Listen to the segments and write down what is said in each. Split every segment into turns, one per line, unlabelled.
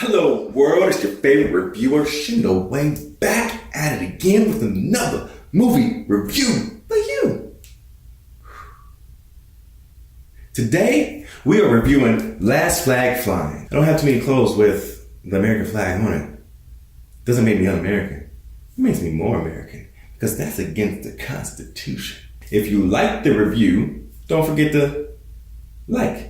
Hello world, it's your favorite reviewer, Shyndoway, back at it again with another movie review for you. Today, we are reviewing Last Flag Flying. I don't have too many clothes with the American flag on it. Doesn't make me un-American. It makes me more American, because that's against the Constitution. If you like the review, don't forget to like.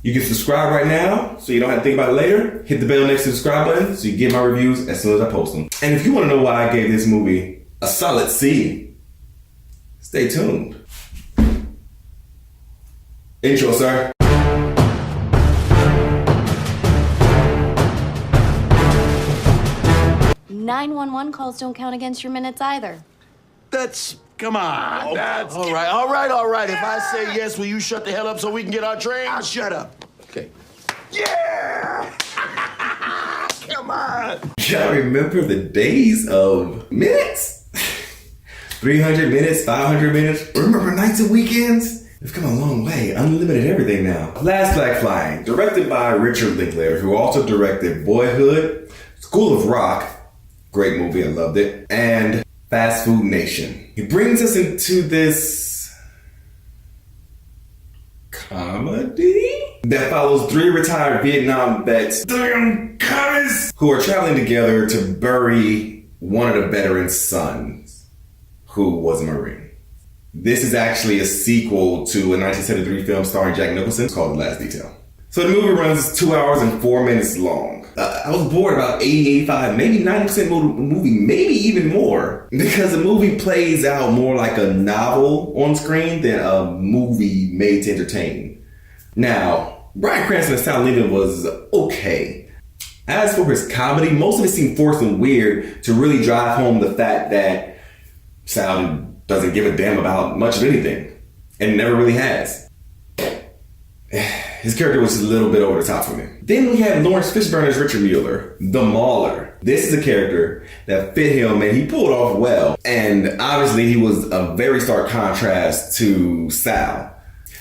You can subscribe right now so you don't have to think about it later. Hit the bell next to the subscribe button so you get my reviews as soon as I post them. And if you want to know why I gave this movie a solid C, stay tuned. Intro, sir.
911 calls don't count against your minutes either.
Come on. That's all right. If I say yes, will you shut the hell up so we can get our train? I'll shut up. Okay. Yeah! Come on.
Y'all remember the days of minutes? 300 minutes, 500 minutes. Remember nights and weekends? We've come a long way. Unlimited everything now. Last Flag Flying, directed by Richard Linklater, who also directed Boyhood, School of Rock, great movie, I loved it, and Fast Food Nation. He brings us into this comedy that follows three retired Vietnam vets, damn commies, who are traveling together to bury one of the veterans' sons, who was a Marine. This is actually a sequel to a 1973 film starring Jack Nicholson called The Last Detail. So the movie runs 2 hours and 4 minutes long. I was bored about 80, 85, maybe 90% movie, maybe even more. Because the movie plays out more like a novel on screen than a movie made to entertain. Now, Bryan Cranston as Sal Lincoln was okay. As for his comedy, most of it seemed forced and weird to really drive home the fact that Sal doesn't give a damn about much of anything. And never really has. His character was just a little bit over the top for me. Then we have Laurence Fishburne as Richard Mueller, the Mauler. This is a character that fit him and he pulled off well. And obviously he was a very stark contrast to Sal.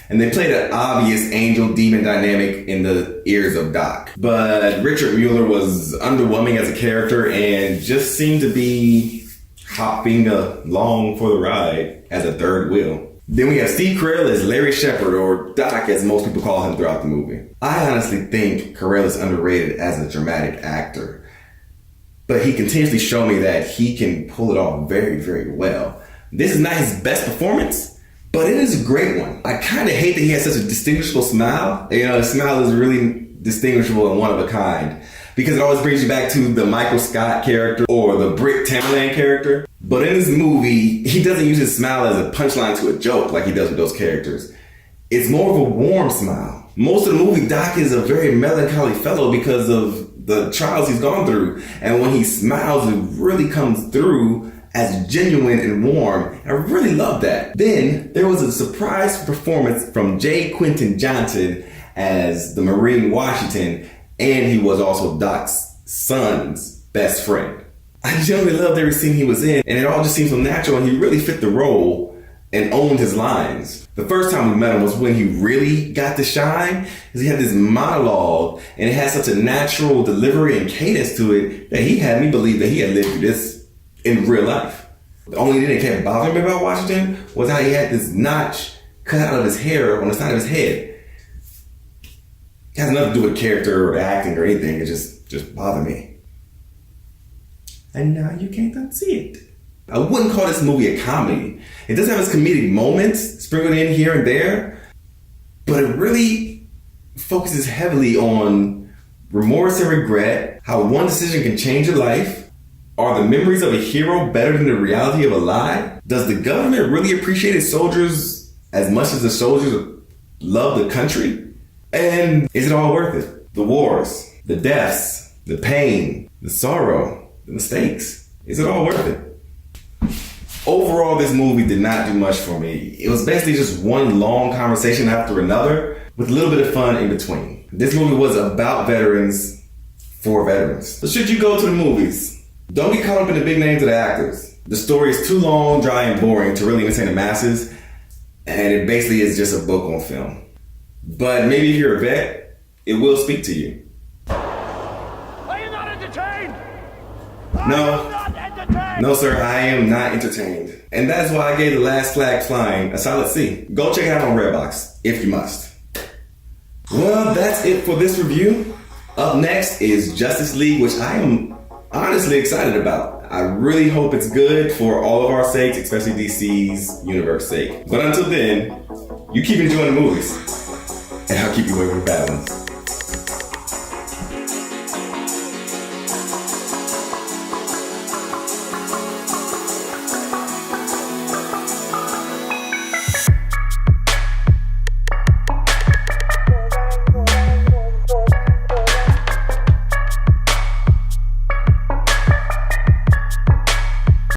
And they played an obvious angel-demon dynamic in the ears of Doc. But Richard Mueller was underwhelming as a character and just seemed to be hopping along for the ride as a third wheel. Then we have Steve Carell as Larry Shepard, or Doc as most people call him throughout the movie. I honestly think Carell is underrated as a dramatic actor. But he continuously showed me that he can pull it off very, very well. This is not his best performance, but it is a great one. I kind of hate that he has such a distinguishable smile. You know, his smile is really distinguishable and one of a kind. Because it always brings you back to the Michael Scott character or the Britt Tamerlan character. But in this movie, he doesn't use his smile as a punchline to a joke like he does with those characters. It's more of a warm smile. Most of the movie, Doc is a very melancholy fellow because of the trials he's gone through. And when he smiles, it really comes through as genuine and warm. I really love that. Then there was a surprise performance from J. Quinton Johnson as the Marine Washington. And he was also Doc's son's best friend. I generally loved every scene he was in, and it all just seemed so natural, and he really fit the role and owned his lines. The first time we met him was when he really got to shine, because he had this monologue, and it had such a natural delivery and cadence to it that he had me believe that he had lived through this in real life. The only thing that kept bothering me about Washington was how he had this notch cut out of his hair on the side of his head. It has nothing to do with character or acting or anything. It just bothered me. And now you can't unsee it. I wouldn't call this movie a comedy. It does have its comedic moments sprinkled in here and there, but it really focuses heavily on remorse and regret, how one decision can change your life. Are the memories of a hero better than the reality of a lie? Does the government really appreciate its soldiers as much as the soldiers love the country? And is it all worth it? The wars, the deaths, the pain, the sorrow, the mistakes. Is it all worth it? Overall, this movie did not do much for me. It was basically just one long conversation after another with a little bit of fun in between. This movie was about veterans for veterans. So should you go to the movies? Don't get caught up in the big names of the actors. The story is too long, dry, and boring to really entertain the masses. And it basically is just a book on film. But maybe if you're a vet, it will speak to you.
entertained?
No, sir, I am not entertained. And that is why I gave The Last Flag Flying a solid C. Go check it out on Redbox, if you must. Well, that's it for this review. Up next is Justice League, which I am honestly excited about. I really hope it's good for all of our sakes, especially DC's universe sake. But until then, you keep enjoying the movies, and I'll keep you away from the bad ones.